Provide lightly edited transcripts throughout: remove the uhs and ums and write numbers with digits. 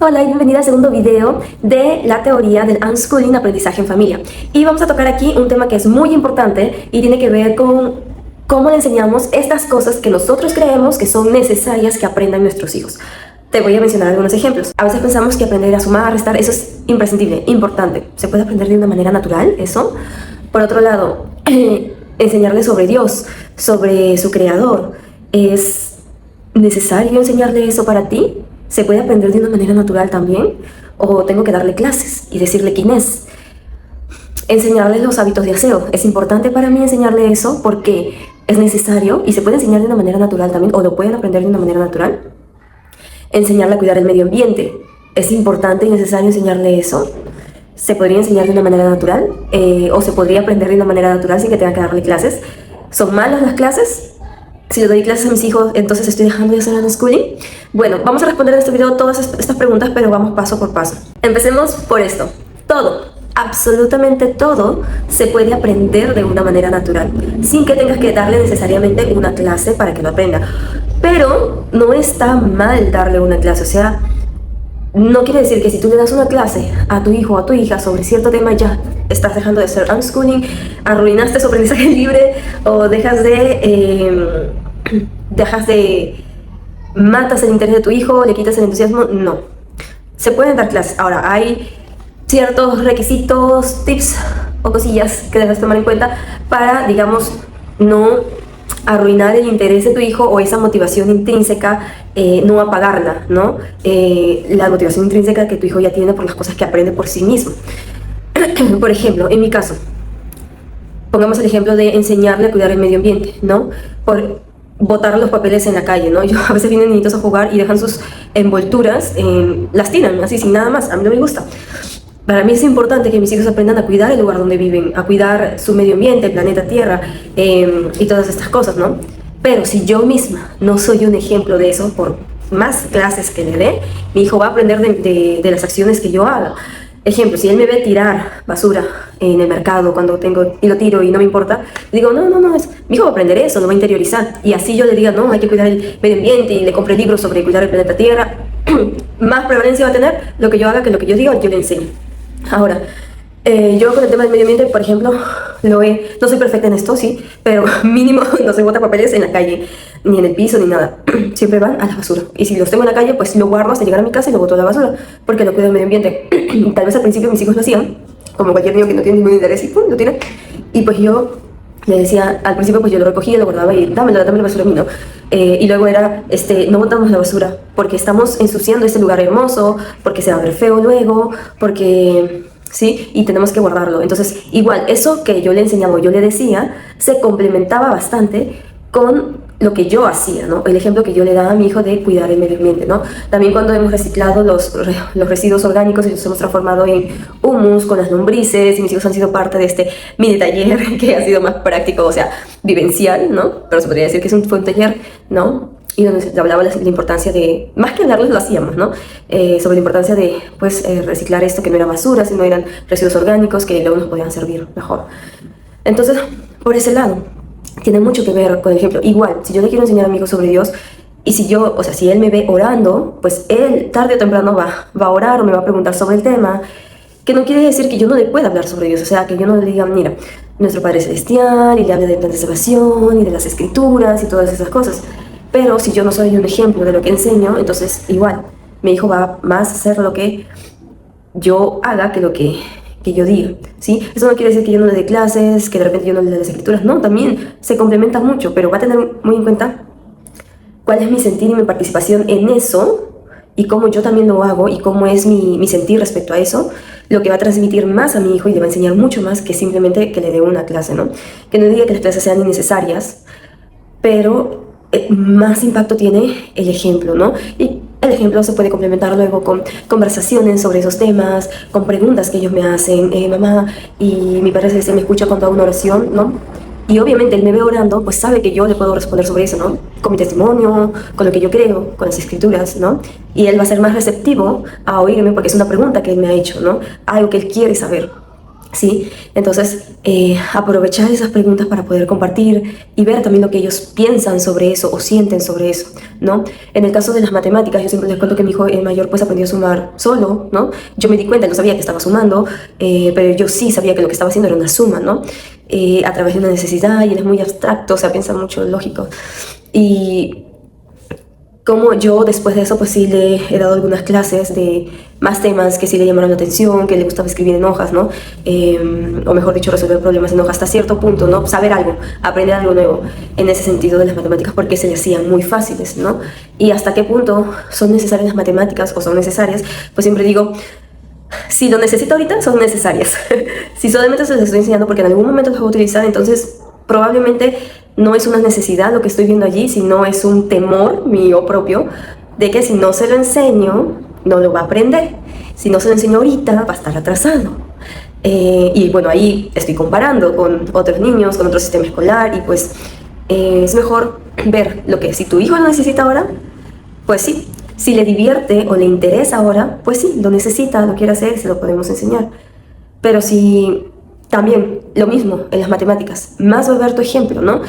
Hola y bienvenida al segundo video de la teoría del unschooling, aprendizaje en familia. Y vamos a tocar aquí un tema que es muy importante y tiene que ver con cómo le enseñamos estas cosas que nosotros creemos que son necesarias que aprendan nuestros hijos. Te voy a mencionar algunos ejemplos. A veces pensamos que aprender a sumar, a restar, eso es imprescindible, importante. ¿Se puede aprender de una manera natural eso? Por otro lado, enseñarle sobre Dios, sobre su creador. ¿Es necesario enseñarle eso para ti? ¿Se puede aprender de una manera natural también? ¿O tengo que darle clases y decirle quién es? Enseñarle los hábitos de aseo. Es importante para mí enseñarle eso porque es necesario y se puede enseñar de una manera natural también, o lo pueden aprender de una manera natural. Enseñarle a cuidar el medio ambiente. ¿Es importante y necesario enseñarle eso? ¿Se podría enseñar de una manera natural? ¿O se podría aprender de una manera natural sin que tenga que darle clases? ¿Son malas las clases? Si le doy clases a mis hijos, entonces estoy dejando de hacer unschooling. Bueno, vamos a responder en este video todas estas preguntas, pero vamos paso por paso. Empecemos por esto. Todo, absolutamente todo, se puede aprender de una manera natural, sin que tengas que darle necesariamente una clase para que lo aprenda. Pero no está mal darle una clase, o sea, no quiere decir que si tú le das una clase a tu hijo o a tu hija sobre cierto tema ya estás dejando de hacer unschooling, arruinaste su aprendizaje libre o matas el interés de tu hijo, le quitas el entusiasmo. No, se pueden dar clases. Ahora, hay ciertos requisitos, tips o cosillas que debes tomar en cuenta para, digamos, no arruinar el interés de tu hijo o esa motivación intrínseca, no apagarla, ¿no? La motivación intrínseca que tu hijo ya tiene por las cosas que aprende por sí mismo. Por ejemplo, en mi caso, pongamos el ejemplo de enseñarle a cuidar el medio ambiente, ¿no? Por botar los papeles en la calle, ¿no? A veces vienen niñitos a jugar y dejan sus envolturas, las tiran así sin nada más. A mí no me gusta. Para mí es importante que mis hijos aprendan a cuidar el lugar donde viven, a cuidar su medio ambiente, el planeta Tierra, y todas estas cosas, ¿no? Pero si yo misma no soy un ejemplo de eso, por más clases que le dé, mi hijo va a aprender de las acciones que yo haga. Ejemplo, si él me ve tirar basura en el mercado cuando tengo y lo tiro y no me importa, le digo, no, mi hijo va a aprender eso, lo va a interiorizar. Y así yo le diga, no, hay que cuidar el medio ambiente y le compre libros sobre cuidar el planeta Tierra. Más prevalencia va a tener lo que yo haga que lo que yo diga, yo le enseño. Ahora, yo con el tema del medio ambiente, por ejemplo, no soy perfecta en esto, sí, pero mínimo no se bota papeles en la calle, ni en el piso, ni nada. Siempre van a la basura. Y si los tengo en la calle, pues lo guardo hasta llegar a mi casa y lo boto a la basura, porque lo cuido del medio ambiente. Tal vez al principio mis hijos lo hacían, como cualquier niño que no tiene ningún interés, y ¡pum!, lo tiene. Y pues yo le decía, al principio pues yo lo recogía, lo guardaba y dame la basura a mí, ¿no? Y luego era, no botamos la basura, porque estamos ensuciando este lugar hermoso, porque se va a ver feo luego, porque... ¿sí? Y tenemos que guardarlo. Entonces, igual, eso que yo le enseñaba o yo le decía, se complementaba bastante con lo que yo hacía, ¿no? El ejemplo que yo le daba a mi hijo de cuidar el medio ambiente, ¿no? También cuando hemos reciclado los residuos orgánicos y los hemos transformado en humus con las lombrices, y mis hijos han sido parte de este mini taller que ha sido más práctico, o sea, vivencial, ¿no? Pero se podría decir que fue un taller, ¿no? Y donde se hablaba de la importancia de, más que hablarles lo hacíamos, ¿no? Sobre la importancia de, pues, reciclar esto, que no era basura, sino eran residuos orgánicos que luego nos podían servir mejor. Entonces, por ese lado, tiene mucho que ver con el ejemplo. Igual, si yo le quiero enseñar a mi hijo sobre Dios, y si yo, o sea, si él me ve orando, pues él tarde o temprano va a orar o me va a preguntar sobre el tema, que no quiere decir que yo no le pueda hablar sobre Dios, o sea, que yo no le diga, mira, nuestro Padre Celestial, y le hable del plan de salvación, y de las Escrituras, y todas esas cosas. Pero si yo no soy un ejemplo de lo que enseño, entonces igual, mi hijo va más a hacer lo que yo haga que lo que yo diga, ¿sí? Eso no quiere decir que yo no le dé clases, que de repente yo no le dé las escrituras, no, también se complementa mucho, pero va a tener muy en cuenta cuál es mi sentir y mi participación en eso, y cómo yo también lo hago, y cómo es mi sentir respecto a eso, lo que va a transmitir más a mi hijo y le va a enseñar mucho más que simplemente que le dé una clase, ¿no? Que no diga que las clases sean innecesarias, pero más impacto tiene el ejemplo, ¿no? Y el ejemplo se puede complementar luego con conversaciones sobre esos temas, con preguntas que ellos me hacen, mamá, y mi padre se me escucha cuando hago una oración, ¿no? Y obviamente él me ve orando, pues sabe que yo le puedo responder sobre eso, ¿no? Con mi testimonio, con lo que yo creo, con las escrituras, ¿no? Y él va a ser más receptivo a oírme porque es una pregunta que él me ha hecho, ¿no? Algo que él quiere saber. ¿sí? Entonces, aprovechar esas preguntas para poder compartir y ver también lo que ellos piensan sobre eso o sienten sobre eso, ¿no? En el caso de las matemáticas, yo siempre les cuento que mi hijo el mayor pues aprendió a sumar solo, ¿no? Yo me di cuenta, no sabía que estaba sumando, pero yo sí sabía que lo que estaba haciendo era una suma, ¿no? A través de una necesidad, y él es muy abstracto, o sea, piensa mucho lógico. Y como yo después de eso pues sí le he dado algunas clases de más temas que sí le llamaron la atención, que le gustaba escribir en hojas, ¿no? O mejor dicho, resolver problemas en hojas hasta cierto punto, ¿no? Saber algo, aprender algo nuevo en ese sentido de las matemáticas, porque se le hacían muy fáciles, ¿no? Y hasta qué punto son necesarias las matemáticas o son necesarias, pues siempre digo, si lo necesito ahorita, son necesarias. Si solamente se las estoy enseñando porque en algún momento las voy a utilizar, entonces probablemente no es una necesidad lo que estoy viendo allí, sino es un temor mío propio de que si no se lo enseño, no lo va a aprender. Si no se lo enseño ahorita, va a estar atrasado. Y bueno, ahí estoy comparando con otros niños, con otro sistema escolar, y pues es mejor ver lo que si tu hijo lo necesita ahora, pues sí. Si le divierte o le interesa ahora, pues sí, lo necesita, lo quiere hacer, se lo podemos enseñar. Pero si también lo mismo en las matemáticas, más volver tu ejemplo, ¿no?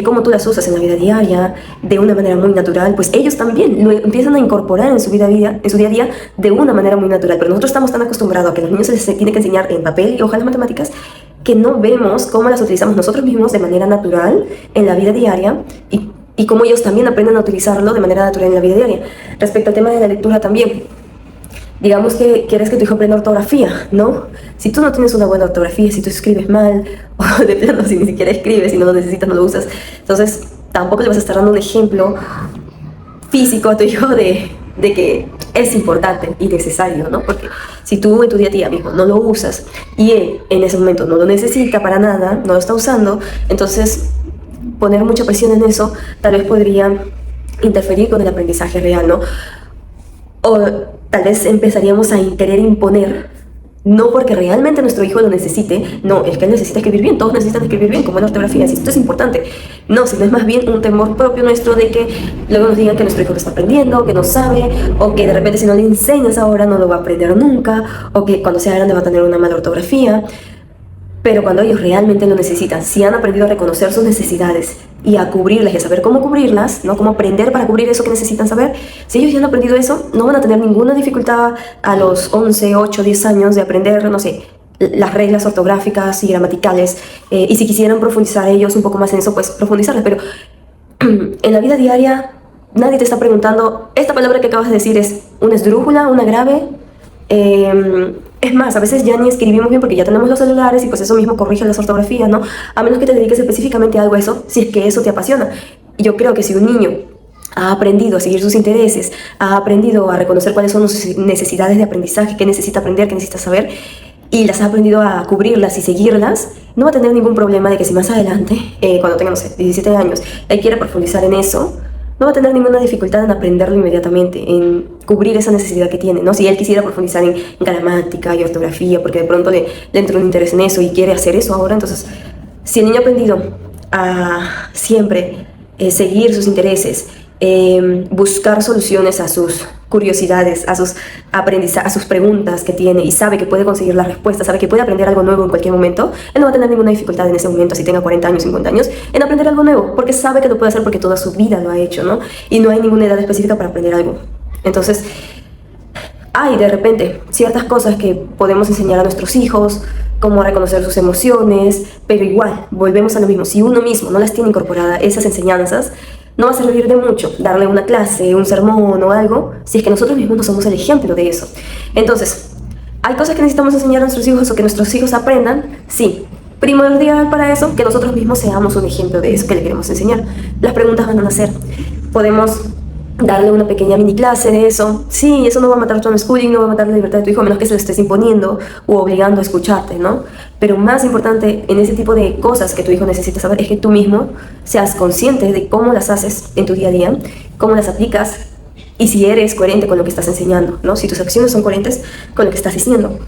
Cómo tú las usas en la vida diaria, de una manera muy natural, pues ellos también lo empiezan a incorporar en su vida a día, en su día a día, de una manera muy natural. Pero nosotros estamos tan acostumbrados a que a los niños se les tiene que enseñar en papel y hoja las matemáticas, que no vemos cómo las utilizamos nosotros mismos de manera natural en la vida diaria, y cómo ellos también aprenden a utilizarlo de manera natural en la vida diaria. Respecto al tema de la lectura también, digamos que quieres que tu hijo aprenda ortografía, ¿no? Si tú no tienes una buena ortografía, si tú escribes mal, o de plano si ni siquiera escribes, si no lo necesitas, no lo usas, entonces tampoco le vas a estar dando un ejemplo físico a tu hijo de que es importante y necesario, ¿no? Porque si tú en tu día a día mismo no lo usas y él en ese momento no lo necesita para nada, no lo está usando, entonces poner mucha presión en eso tal vez podría interferir con el aprendizaje real, ¿no? O tal vez empezaríamos a querer imponer, no porque realmente nuestro hijo lo necesite, no, el que él necesita escribir bien, todos necesitan escribir bien, con buena ortografía, si esto es importante. No, sino es más bien un temor propio nuestro de que luego nos digan que nuestro hijo lo está aprendiendo, que no sabe, o que de repente si no le enseñas ahora no lo va a aprender nunca, o que cuando sea grande va a tener una mala ortografía. Pero cuando ellos realmente lo necesitan, si han aprendido a reconocer sus necesidades y a cubrirlas y a saber cómo cubrirlas, ¿no? Cómo aprender para cubrir eso que necesitan saber, si ellos ya han aprendido eso, no van a tener ninguna dificultad a los 11, 8, 10 años de aprender, no sé, las reglas ortográficas y gramaticales. Y si quisieran profundizar ellos un poco más en eso, pues profundizarlas. Pero en la vida diaria nadie te está preguntando, esta palabra que acabas de decir es una esdrújula, una grave. Es más, a veces ya ni escribimos bien porque ya tenemos los celulares y pues eso mismo corrige las ortografías, ¿no? A menos que te dediques específicamente a algo eso, si es que eso te apasiona. Y yo creo que si un niño ha aprendido a seguir sus intereses, ha aprendido a reconocer cuáles son sus necesidades de aprendizaje, qué necesita aprender, qué necesita saber, y las ha aprendido a cubrirlas y seguirlas, no va a tener ningún problema de que si más adelante, cuando tenga, no sé, 17 años, él quiere profundizar en eso, no va a tener ninguna dificultad en aprenderlo inmediatamente, en cubrir esa necesidad que tiene, ¿no? Si él quisiera profundizar en gramática y ortografía, porque de pronto le entró un interés en eso y quiere hacer eso ahora, entonces, si el niño ha aprendido a siempre seguir sus intereses, buscar soluciones a sus curiosidades, a sus aprendizajes, a sus preguntas que tiene, y sabe que puede conseguir las respuestas, sabe que puede aprender algo nuevo en cualquier momento, él no va a tener ninguna dificultad en ese momento, si tenga 40 años, 50 años, en aprender algo nuevo, porque sabe que lo puede hacer porque toda su vida lo ha hecho, ¿no? Y no hay ninguna edad específica para aprender algo. Entonces, hay de repente ciertas cosas que podemos enseñar a nuestros hijos, como reconocer sus emociones, pero igual, volvemos a lo mismo, si uno mismo no las tiene incorporadas, esas enseñanzas, no va a servir de mucho darle una clase, un sermón o algo, si es que nosotros mismos no somos el ejemplo de eso. Entonces, ¿hay cosas que necesitamos enseñar a nuestros hijos o que nuestros hijos aprendan? Sí. Primordial para eso, que nosotros mismos seamos un ejemplo de eso que le queremos enseñar. Las preguntas van a nacer. Podemos darle una pequeña mini clase de eso. Sí, eso no va a matar tu unschooling, no va a matar la libertad de tu hijo, a menos que se lo estés imponiendo o obligando a escucharte, ¿no? Pero más importante en ese tipo de cosas que tu hijo necesita saber es que tú mismo seas consciente de cómo las haces en tu día a día, cómo las aplicas y si eres coherente con lo que estás enseñando, ¿no? Si tus acciones son coherentes con lo que estás diciendo,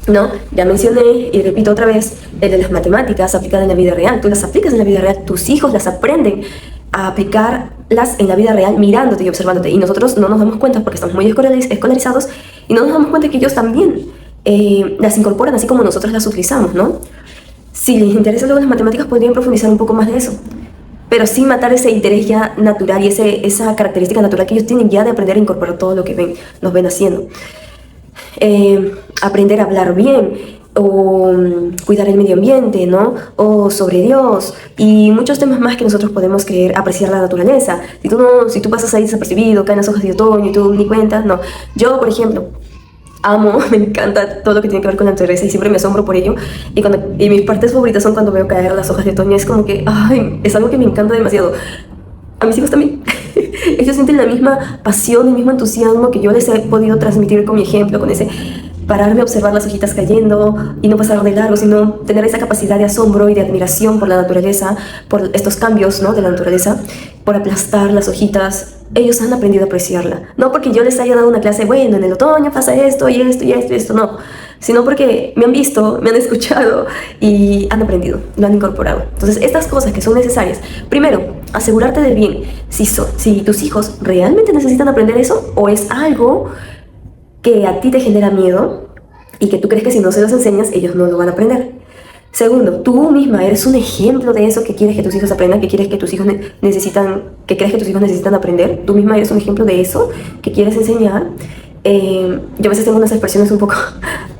¿no? Ya mencioné y repito otra vez el de las matemáticas aplicadas en la vida real. Tú las aplicas en la vida real, tus hijos las aprenden a aplicarlas en la vida real mirándote y observándote, y nosotros no nos damos cuenta porque estamos muy escolarizados y no nos damos cuenta que ellos también las incorporan así como nosotros las utilizamos, ¿no? Si les interesa luego las matemáticas, podrían profundizar un poco más de eso, pero sin matar ese interés ya natural y esa característica natural que ellos tienen ya de aprender a incorporar todo lo que nos ven haciendo. Aprender a hablar bien, o cuidar el medio ambiente, ¿no? O sobre Dios y muchos temas más que nosotros podemos querer apreciar la naturaleza. Si tú pasas ahí desapercibido, caen las hojas de otoño y tú ni cuentas, no. Yo, por ejemplo, amo, me encanta todo lo que tiene que ver con la naturaleza y siempre me asombro por ello. Y mis partes favoritas son cuando veo caer las hojas de otoño. Es como que, ay, es algo que me encanta demasiado. A mis hijos también. Ellos sienten la misma pasión, el mismo entusiasmo que yo les he podido transmitir con mi ejemplo, con ese pararme a observar las hojitas cayendo y no pasar de largo, sino tener esa capacidad de asombro y de admiración por la naturaleza, por estos cambios, ¿no?, de la naturaleza, por aplastar las hojitas. Ellos han aprendido a apreciarla. No porque yo les haya dado una clase, bueno, en el otoño pasa esto y esto y esto y esto, no. Sino porque me han visto, me han escuchado y han aprendido, lo han incorporado. Entonces, estas cosas que son necesarias, primero, asegurarte de bien si tus hijos realmente necesitan aprender eso o es algo que a ti te genera miedo y que tú crees que si no se los enseñas, ellos no lo van a aprender. Segundo, tú misma eres un ejemplo de eso que quieres que tus hijos aprendan, que crees que tus hijos necesitan aprender. Tú misma eres un ejemplo de eso que quieres enseñar. Yo a veces tengo unas expresiones un poco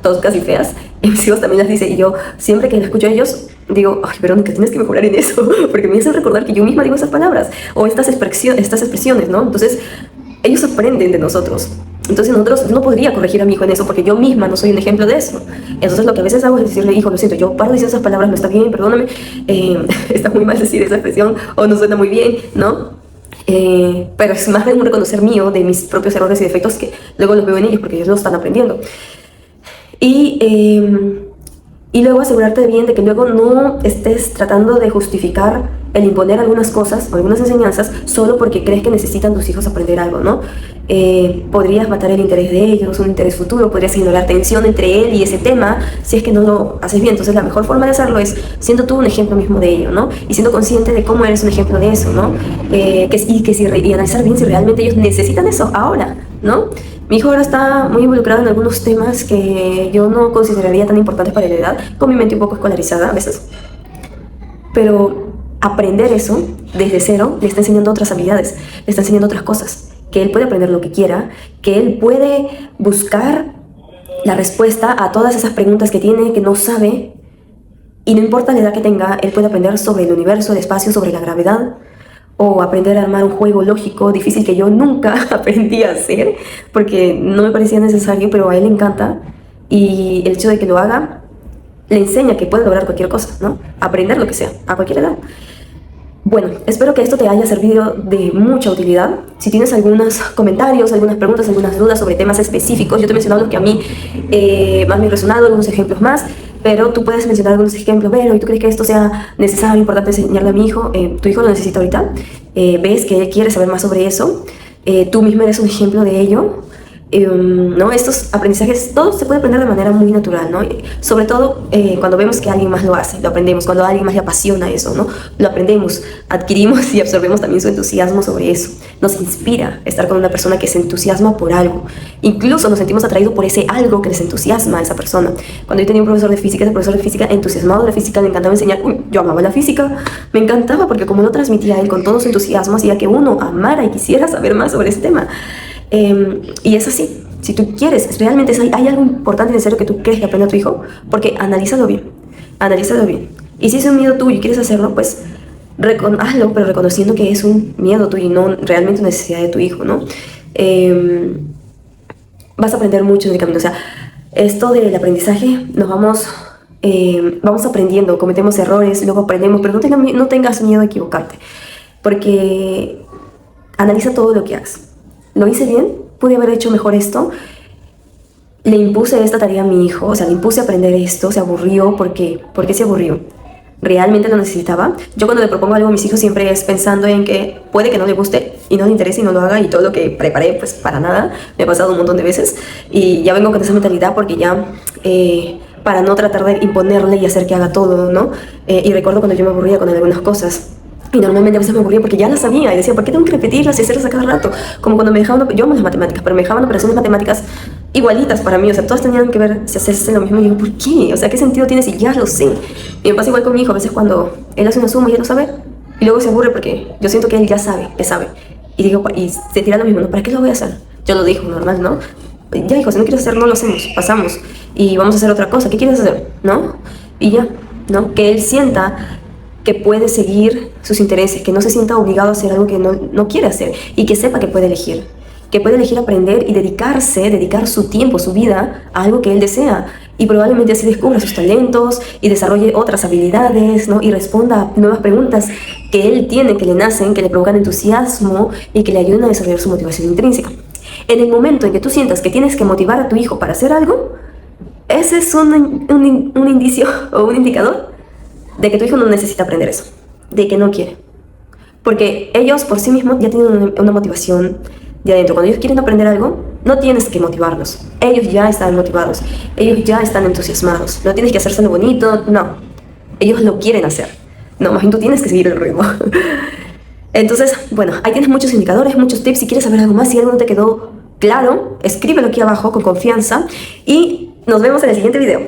toscas y feas, y mis hijos también las dicen, y yo siempre que las escucho a ellos digo, ay, Verónica, tienes que mejorar en eso, porque me hacen recordar que yo misma digo esas palabras o estas expresiones, ¿no? Entonces ellos aprenden de nosotros. Entonces yo no podría corregir a mi hijo en eso porque yo misma no soy un ejemplo de eso. Entonces lo que a veces hago es decirle, hijo, lo siento, yo paro diciendo esas palabras, no está bien, perdóname, está muy mal decir esa expresión o no suena muy bien, ¿no? Pero es más de un reconocer mío de mis propios errores y defectos que luego los veo en ellos porque ellos lo están aprendiendo. Y luego asegurarte bien de que luego no estés tratando de justificar el imponer algunas cosas o algunas enseñanzas solo porque crees que necesitan tus hijos aprender algo, ¿no? Podrías matar el interés de ellos, un interés futuro, podrías ignorar tensión entre él y ese tema si es que no lo haces bien. Entonces la mejor forma de hacerlo es siendo tú un ejemplo mismo de ello, ¿no? Y siendo consciente de cómo eres un ejemplo de eso, ¿no? Y analizar bien si realmente ellos necesitan eso ahora, ¿no? Mi hijo ahora está muy involucrado en algunos temas que yo no consideraría tan importantes para la edad, con mi mente un poco escolarizada a veces. Pero aprender eso desde cero le está enseñando otras habilidades, le está enseñando otras cosas, que él puede aprender lo que quiera, que él puede buscar la respuesta a todas esas preguntas que tiene, que no sabe, y no importa la edad que tenga, él puede aprender sobre el universo, el espacio, sobre la gravedad, o aprender a armar un juego lógico difícil que yo nunca aprendí a hacer porque no me parecía necesario, pero a él le encanta, y el hecho de que lo haga le enseña que puede lograr cualquier cosa, ¿no? Aprender lo que sea, a cualquier edad. Bueno, espero que esto te haya servido de mucha utilidad. Si tienes algunos comentarios, algunas preguntas, algunas dudas sobre temas específicos, yo te he mencionado los que a mí más me han resonado, algunos ejemplos más, pero tú puedes mencionar algunos ejemplos. Pero, ¿y tú crees que esto sea necesario, importante enseñarle a mi hijo? Tu hijo lo necesita ahorita, ves que él quiere saber más sobre eso, tú mismo eres un ejemplo de ello. ¿No? Estos aprendizajes, todo se puede aprender de manera muy natural, ¿no? Sobre todo cuando vemos que alguien más lo hace, lo aprendemos, cuando a alguien más le apasiona eso, ¿no? Lo aprendemos, adquirimos y absorbemos también su entusiasmo sobre eso. Nos inspira estar con una persona que se entusiasma por algo. Incluso nos sentimos atraídos por ese algo que les entusiasma a esa persona. Cuando yo tenía un profesor de física, ese profesor de física entusiasmado de la física, le encantaba enseñar. Yo amaba la física, me encantaba porque como lo transmitía a él con todo su entusiasmo, hacía que uno amara y quisiera saber más sobre ese tema. Y es así, si tú quieres, realmente hay algo importante y necesario que tú crees que aprenda a tu hijo, porque analízalo bien. Y si es un miedo tuyo y quieres hacerlo, pues hazlo, pero reconociendo que es un miedo tuyo y no realmente una necesidad de tu hijo, ¿no? Vas a aprender mucho en el camino. O sea, esto del aprendizaje, vamos aprendiendo, cometemos errores, luego aprendemos, pero no tengas miedo a equivocarte, porque analiza todo lo que hagas. ¿Lo hice bien? ¿Pude haber hecho mejor esto? Le impuse esta tarea a mi hijo, o sea, le impuse aprender esto, se aburrió. ¿Por qué se aburrió? ¿Realmente lo necesitaba? Yo cuando le propongo algo a mis hijos siempre es pensando en que puede que no le guste y no le interese y no lo haga, y todo lo que preparé, pues para nada. Me ha pasado un montón de veces y ya vengo con esa mentalidad porque ya... para no tratar de imponerle y hacer que haga todo, ¿no? Y recuerdo cuando yo me aburría con algunas cosas. Y normalmente a veces me aburría porque ya las sabía y decía, ¿por qué tengo que repetirlas y hacerlas a cada rato? Como cuando me dejaban, yo amo las matemáticas, pero me dejaban operaciones matemáticas igualitas para mí, o sea, todas tenían que ver si hacerse lo mismo. Y digo, ¿por qué? O sea, ¿qué sentido tiene si ya lo sé? Y me pasa igual con mi hijo, a veces cuando él hace una suma y ya lo sabe, y luego se aburre porque yo siento que él ya sabe, que sabe. Y digo, y se tira lo mismo, ¿no? ¿Para qué lo voy a hacer? Yo lo digo, normal, ¿no? Ya, hijo, si no quieres hacer, no lo hacemos, pasamos. Y vamos a hacer otra cosa, ¿qué quieres hacer? ¿No? Y ya, ¿no? Que él sienta que puede seguir sus intereses, que no se sienta obligado a hacer algo que no quiere hacer y que sepa que puede elegir aprender y dedicar su tiempo, su vida a algo que él desea y probablemente así descubra sus talentos y desarrolle otras habilidades, ¿no? Y responda a nuevas preguntas que él tiene, que le nacen, que le provocan entusiasmo y que le ayudan a desarrollar su motivación intrínseca. En el momento en que tú sientas que tienes que motivar a tu hijo para hacer algo, ese es un indicio o un indicador de que tu hijo no necesita aprender eso, de que no quiere. Porque ellos por sí mismos ya tienen una motivación de adentro. Cuando ellos quieren aprender algo, no tienes que motivarlos. Ellos ya están motivados, ellos ya están entusiasmados. No tienes que hacérselo bonito, no. Ellos lo quieren hacer. No, más bien tú tienes que seguir el ritmo. Entonces, bueno, ahí tienes muchos indicadores, muchos tips. Si quieres saber algo más, si algo no te quedó claro, escríbelo aquí abajo con confianza y nos vemos en el siguiente video.